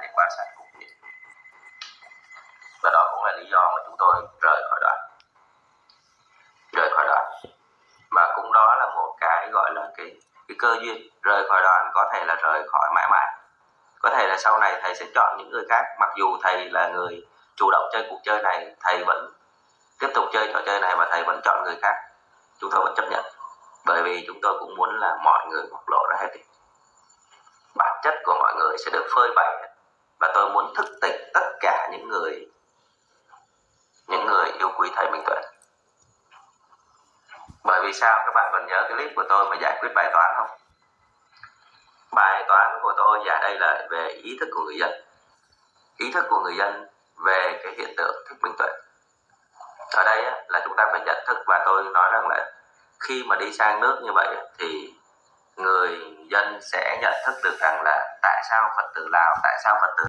để quan sát cục diện. Và đó cũng là lý do mà chúng tôi rời khỏi đoàn. Và cũng đó là một cái gọi là cái cơ duyên. Rời khỏi đoàn có thể là rời khỏi mãi mãi, có thể là sau này thầy sẽ chọn những người khác. Mặc dù thầy là người chủ động chơi cuộc chơi này, thầy vẫn tiếp tục chơi trò chơi này và thầy vẫn chọn người khác. Chúng tôi vẫn chấp nhận, bởi vì chúng tôi cũng muốn là mọi người bộc lộ ra hết đi. Bản chất của mọi người sẽ được phơi bày, và tôi muốn thức tỉnh tất cả những người yêu quý thầy Minh Tuệ. Bởi vì sao? Các bạn còn nhớ cái clip của tôi mà giải quyết bài toán không? Bài toán của tôi giải đây là về ý thức của người dân. Ý thức của người dân về cái hiện tượng thức minh tuệ. Ở đây là chúng ta phải nhận thức, và tôi nói rằng là khi mà đi sang nước như vậy thì người dân sẽ nhận thức được rằng là tại sao Phật tử Lào, tại sao Phật tử